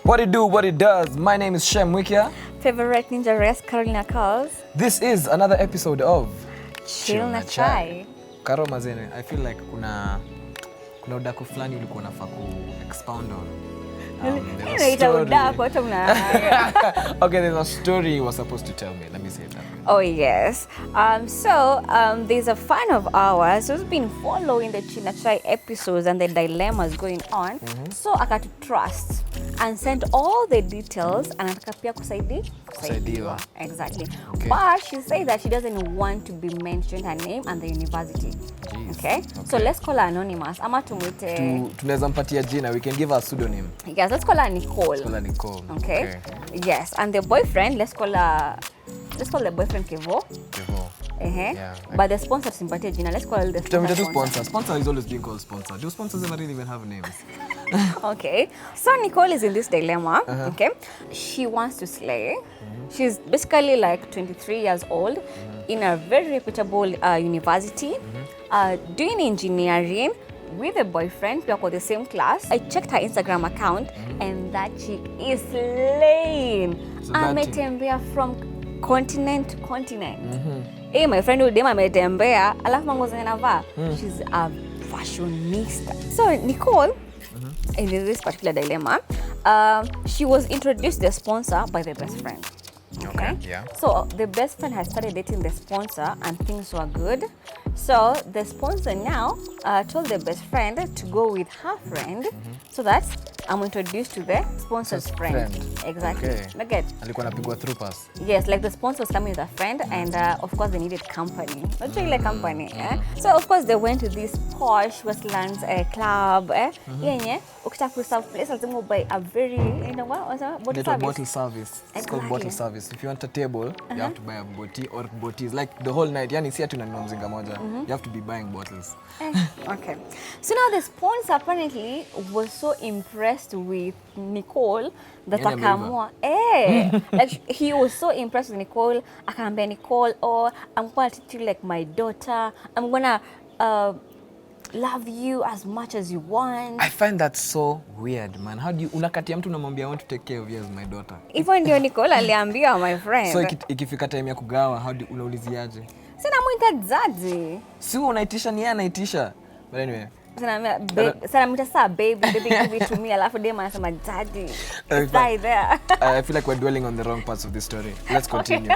What it do, what it does. My name is Shem Wikia. Favorite Ninja Race, Carolina Calls. This is another episode of Chill na Chai. Karo mazene, I feel like kuna udaku fulani ulikuwa unafaa ku expound on. There's a story you were supposed to tell me. Let me say that. Oh yes. There's a fan of ours who's been following the Chill na Chai episodes and the dilemmas going on. So akatu trust and sent all the details and anataka pia kusaidiwa. Exactly. Okay. But she said that she doesn't want to be mentioned, her name and the university. Okay? So let's call her anonymous. Ama tumwite tunaweza mpatia jina. We can give her a pseudonym. Yes, let's call her Nicole. Let's call her Nicole. Okay? Yes, and the boyfriend, let's call the boyfriend Kevo. Yeah. But the sponsor simpatia jina. Let's call the sponsor. Sponsor is always being called sponsor. Do sponsors ever really even have names? Okay. So Nicole is in this dilemma. Okay. She wants to slay. She's basically like 23 years old in a very reputable university, doing engineering with a boyfriend. We are the same class. I checked her Instagram account and that she is slaying. Ametembea from continent to continent. Hey, my friend udema ametembea, alafu mango zenye anavaa. She's a fashionista. So Nicole, in this particular dilemma, she was introduced to the sponsor by the best friend. Okay, yeah. So the best friend has started dating the sponsor and things were good. So the sponsor now told the best friend to go with her friend so that I'm introduced to the sponsor's friend. Exactly. Okay. Like Alikuwa anapigwa through pass. yes, like the sponsor was coming with a friend and of course they needed company. Not really like company. So of course they went to this posh Westlands club. Yenye, ukitaka kuserve place lazima buy a very, you know what? Bottle service. It's called bottle service. If you want a table, you have to buy a bottle or botties. Like the whole night. Yani si ati unanunua mzinga moja. You have to be buying bottles. Okay. So now the sponsor apparently was so impressed with Nicole that akaamua like he was so impressed with Nicole, akaambia Nicole, oh, I'm going to treat you like my daughter. I'm going to love you as much as you want. I find that so weird, man. How do you unakatia mtu unamwambia I want to take care of you as my daughter? Hivyo ndio Nicole aliambiwa my friend. So ikifika time ya kugawa, how do unauliziaje? Sina muita daddy. Si unaitisha ni yeye anaitisha. But anyway, Sana mwita saa baby give it to me alafu dema anasema daddy. It's right there. I feel like we're dwelling on the wrong parts of this story. Let's continue.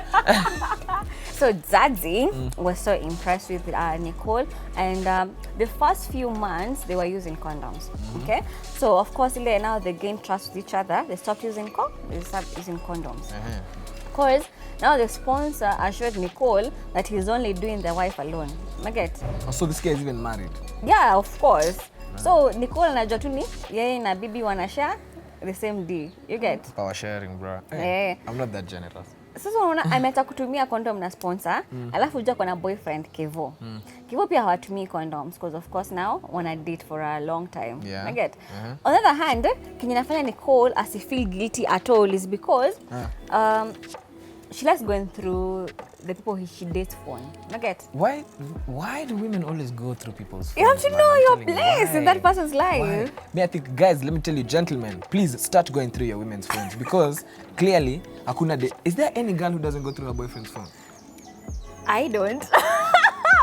So Daddy was so impressed with Nicole, and the first few months they were using condoms. Okay, so of course now they gained trust with each other. They stopped using condoms. Of course, now the sponsor assured Nicole that he's only doing the wife alone. Oh, so this guy is even married? Yeah, of course. So Nicole anajua tu ni yeye na bibi wanashare the same D. You get? Power sharing, bro. Hey, I'm not that generous. Sasa unaona ameanza kutumia condom na sponsor, alafu unajua kuna boyfriend Kevo. Kevo pia hawatumii condoms because of course now wana date for a long time. Yeah. I get. On the other hand, kenye nafanya Nicole feel guilty at all is because she likes going through the people she dates phone. I get. Why do women always go through people's phones? You have to know your place in that person's life. Why? I think, guys, let me tell you, gentlemen, please start going through your women's phones because clearly, is there any girl who doesn't go through her boyfriend's phone? I don't.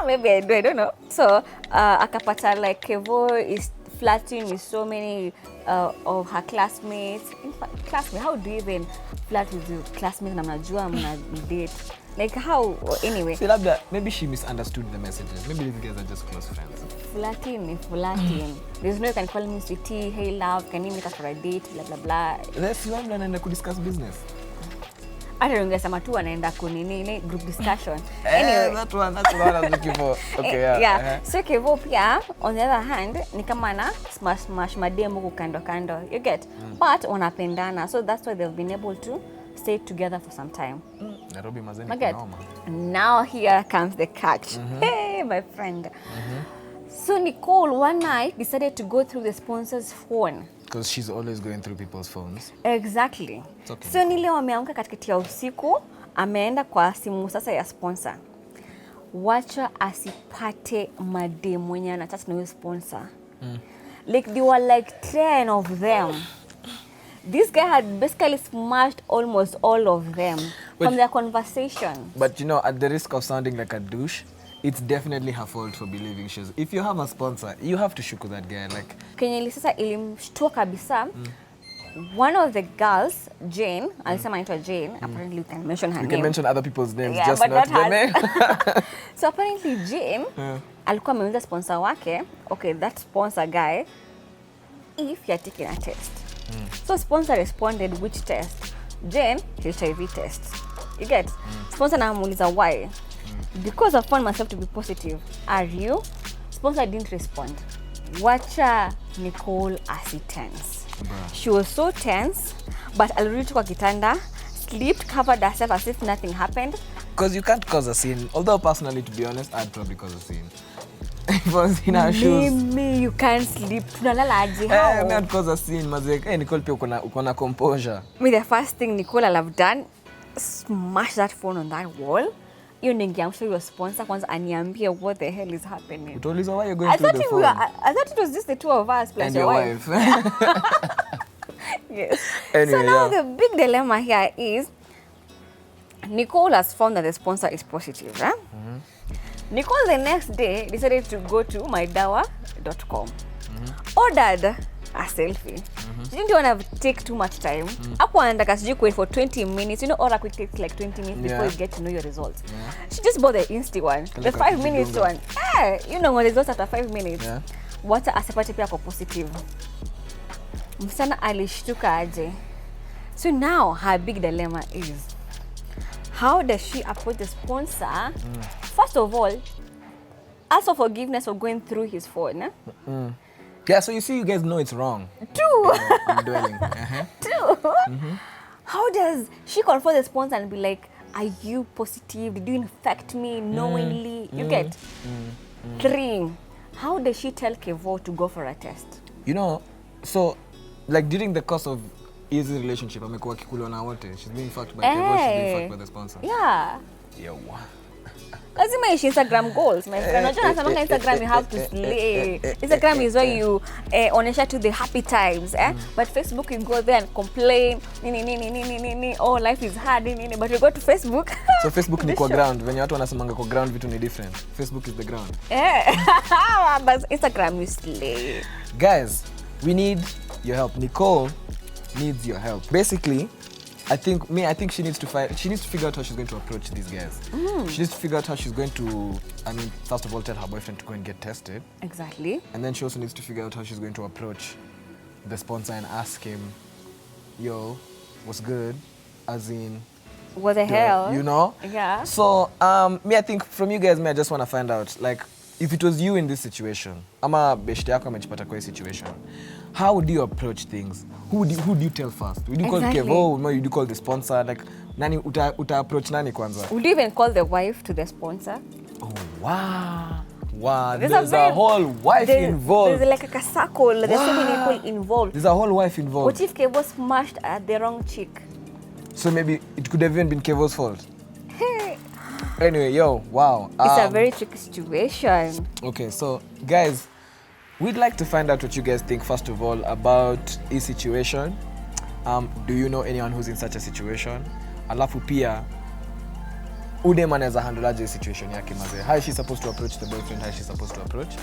Maybe I do, I don't know. So, akapata like Kevo is flirting with so many of her classmates. In fact, how do you even flirt with your classmates na mnajua mna date? Like how, anyway. See, maybe she misunderstood the messages. Maybe these guys are just close friends. Flirting. There's no you can call me sweetie, hey love, can you meet us for a date, blah blah blah. Let's see anaenda kudiscuss business. Hata ungesema tu anaenda kunini group discussion. Anyway, that's what I was looking for. Okay, yeah. So Kevo pia on the other hand ni kama na smash mademu huko kando. You get? But wanapendana. So that's why they've been able to stay together for some time. Nairobi mazeni kunoma. Now here comes the catch. Hey, my friend. So Nicole one night decided to go through the sponsor's phone. Because she's always going through people's phones. Exactly. Okay. So ni leo ameamka katikati ya usiku, ameenda kwa simu sasa ya sponsor. Wacha asipate mademu mwenye anataka na huyo sponsor. Like there were like 10 of them. This guy had basically smashed almost all of them from their conversation. But you know, at the risk of sounding like a douche, it's definitely her fault for believing she's... If you have a sponsor, you have to shuku that guy. Like, Kenye sasa ilimshtua kabisa, one of the girls, Jane, alisema anaitwa Jane, apparently you can mention her name. you can mention other people's names, Yeah, just but not not the name. So apparently Jane alikuwa ameuliza sponsor wake, okay, that sponsor guy, if you're taking a test. So sponsor responded, which test? Jane, HIV test. You get? Sponsor anamuuliza why? Because I found myself to be positive. Are you? Sponsor didn't respond. Wacha Nicole asi tense. She was so tense, but alirudi kwa kitanda, slept, covered herself as if nothing happened. Because you can't cause a scene. Although personally, to be honest, I'd probably cause a scene. If I was in her shoes. Me, you can't sleep. Tunalala aje Hey, how? I'd cause a scene. Mazek, hey, Nicole pia uko na composure. Me, the first thing Nicole I'll have done, smash that phone on that wall. You ningeamsha your sponsor kwanza aniambie what the hell is happening. Utauliza why you're going through the phone. I thought it was just the two of us plus And your your wife. Yes. Anyway, so now yeah. the big dilemma here is Nicole has found that the sponsor is positive. Right? Nicole the next day decided to go to mydawa.com. Ordered a selfie. She didn't want to take too much time. Hapo anataka sijui wait for 20 minutes. You know, all quick takes like 20 minutes before you get to know your results. She just bought the Insta one, the 5 minutes one. You know what results after 5 minutes. Yeah. What asipate pia kwa positive. Msichana alishtuka aje. So now her big dilemma is, how does she approach the sponsor? First of all, ask for forgiveness for going through his phone. Yeah, so you see, you guys know it's wrong. Two. I'm dwelling. Two. How does she confront the sponsor and be like, are you positive? Did you infect me knowingly? You get? Three. How does she tell Kevo to go for a test? You know, so like during the course of easy relationship, amekuwa kikuliwa na wote. She's being fucked by Kevo, she's being fucked by the sponsor. Yeah. Yeah. Lazima ishi Instagram goals, my friend. Unajua nasemanga Instagram you have to slay. Instagram is where you onesha to the happy times, But Facebook you go there and complain, oh life is hard, but you go to Facebook. So Facebook ni kwa ground. When watu wanasemanga kwa ground vitu ni different. Facebook is the ground. But Instagram you slay. Guys, we need your help. Nicole needs your help. Basically, I think she needs to figure out how she's going to approach these guys. She needs to figure out how she's going to, first of all, tell her boyfriend to go and get tested. Exactly. And then she also needs to figure out how she's going to approach the sponsor and ask him, yo, what's good? As in, what the hell? You know? Yeah. So, I think from you guys, I just want to find out, like, if it was you in this situation, ama beshte yako amejipata kwa hii situation, how would you approach things? Who do you tell first? Would you call Kevo? Would you call the sponsor? Like, nani uta approach nani kwanza? Would you even call the wife to the sponsor? Oh, wow. Wow, There's a whole wife involved. There's like a circle. There's so many people involved. There's a whole wife involved. What if Kevo smashed at the wrong chick? So maybe it could have even been Kevo's fault. Anyway, yo, wow. It's a very tricky situation. Okay, so guys, we'd like to find out what you guys think, first of all, about this situation. Do you know anyone who's in such a situation? Alafu pia, udem anaweza handle aje situation yake maze. How is she supposed to approach the boyfriend? How is she supposed to approach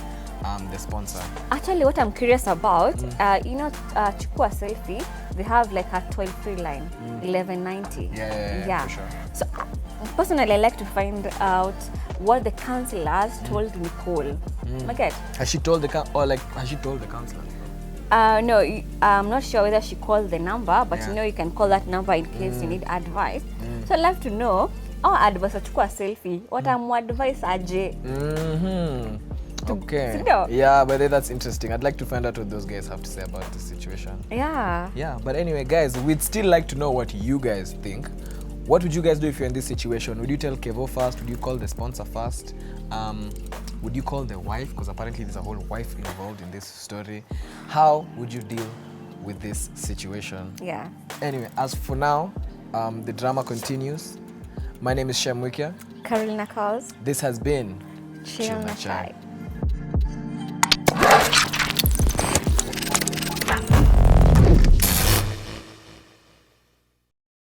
the sponsor? Actually, what I'm curious about, Chukua Selfie, they have like a toll-free line, 1190. Yeah, for sure. So personally, I like to find out what the counselors told Nicole. Okay. Has she told the counselor? No, I'm not sure whether she called the number, but you can call that number in case you need advice. So I'd love to know, advice Chukua Selfie, what am advice aje? Okay. So, yeah, but that's interesting. I'd like to find out what those guys have to say about this situation. Yeah, but anyway, guys, we'd still like to know what you guys think. What would you guys do if you're in this situation? Would you tell Kevo first? Would you call the sponsor first? Would you call the wife? Because apparently there's a whole wife involved in this story. How would you deal with this situation? Yeah. Anyway, as for now, the drama continues. My name is Shem Wikia. Carolina Calls. This has been Chill na Chai.